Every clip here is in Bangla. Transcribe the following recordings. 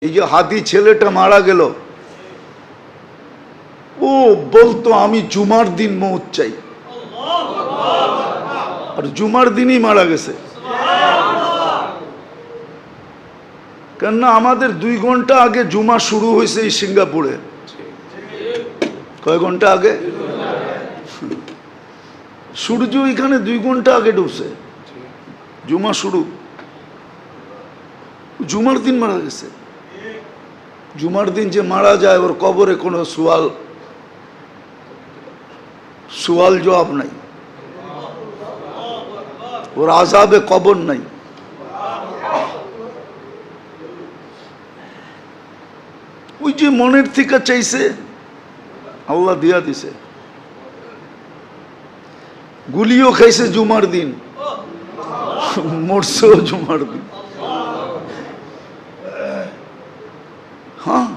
এই যে হাদি ছেলেটা মারা গেল, ও বলতো আমি জুমার দিন মৌত চাই, আর জুমার দিনই মারা গেছে। কেননা আমাদের 2 ঘন্টা আগে জুমা শুরু হয়েছে এই সিঙ্গাপুরে। কয় ঘন্টা আগে? সূর্য এখানে 2 ঘন্টা আগে ডুবছে, জুমা শুরু। জুমার দিন মারা গেছে। জুমার দিন যে মারা যায় ওর কবরে কোনো সুয়াল জবাব নাই, ওর আযাবে কবর নাই। ওই যে মনের থেকে চাইছে আল্লাহ দিয়া দিছে। গুলিও খাইছে জুমার দিন, মরছেও জুমার দিন। হ্যাঁ,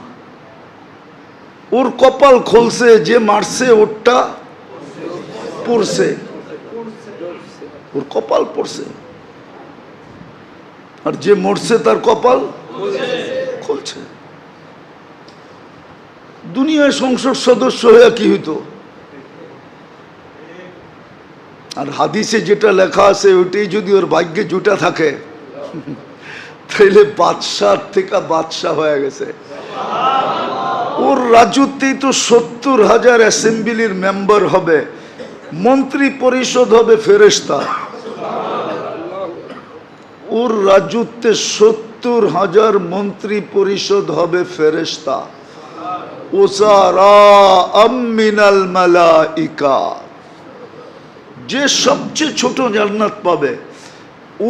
ওর কপাল খুলছে, যে মারছে ওরটা পড়ছে, ওর কপাল পড়ছে, আর যে মরছে তার কপাল খুলছে। দুনিয়ায় সংসদ সদস্য হয়ে কি হইতো? আর হাদিসে যেটা লেখা আছে ওইটাই যদি ওর ভাগ্যে জুটা থাকে তাইলে বাদশাহ থেকে বাদশাহ হয়ে গেছে। ওর রাজত্বেই তো 70,000 অ্যাসেম্বলির মেম্বার হবে, মন্ত্রী পরিষদ হবে ফেরেশতা। ওর রাজত্বে 70,000 মন্ত্রী পরিষদ হবে ফেরেশতা। ওসারা'আম মিনাল মালাইকা, যে সবচেয়ে ছোট জান্নাত পাবে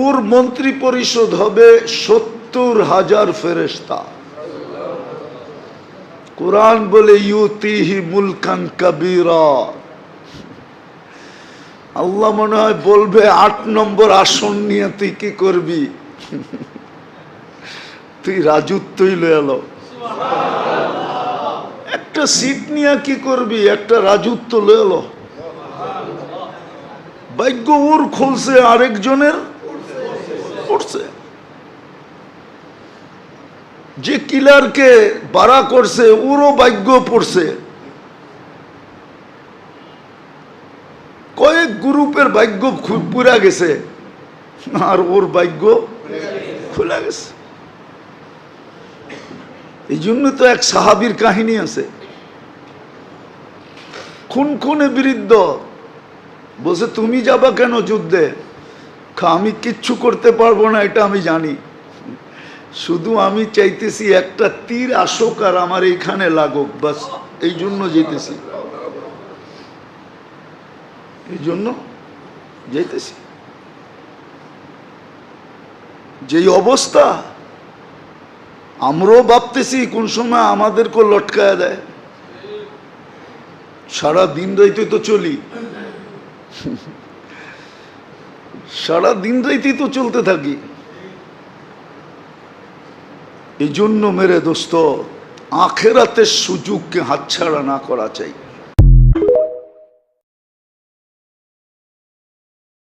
ওর মন্ত্রী পরিষদ হবে 70,000 ফেরেশতা। কুরআন বলে ইউতিহি মুলকান কাবীরা। আল্লাহ মনে হয় বলবে 8 নম্বর আসন নিয়ে তুই কি করবি? তুই রাজত্বই লয়ে এলো। একটা সিট নিয়ে কি করবি? একটা রাজত্ব লয়ে এলো। ভাগ্য ওর খুলছে, আরেকজনের পড়ছে। যে কিলারকে বাড়া করছে ওরও ভাগ্য পড়ছে। কয়েক গ্রুপের ভাগ্য পুরা গেছে, আর ওর ভাগ্য খুলে গেছে। এই জন্য তো এক সাহাবীর কাহিনী আছে, খুনে বিরুদ্ধ বলছে তুমি যাবা কেন যুদ্ধে? আমি কিচ্ছু করতে পারবো না এটা আমি জানি, শুধু আমি চাইতেছি একটা তীর আসুক আর আমার এইখানে লাগুক, বাস এই জন্য যেতেছি, এই জন্য যেতেছি। যেই অবস্থা আমরাও ভাবতেছি কোন সময় আমাদেরকে লটকায়া দেয়। সারা দিন রাইতে তো চলি, সারা দিন রাইতে তো চলতে থাকি। এই জন্য মেরে দোস্ত আখেরাতের সুযোগকে হাতছাড়া না করা চাই।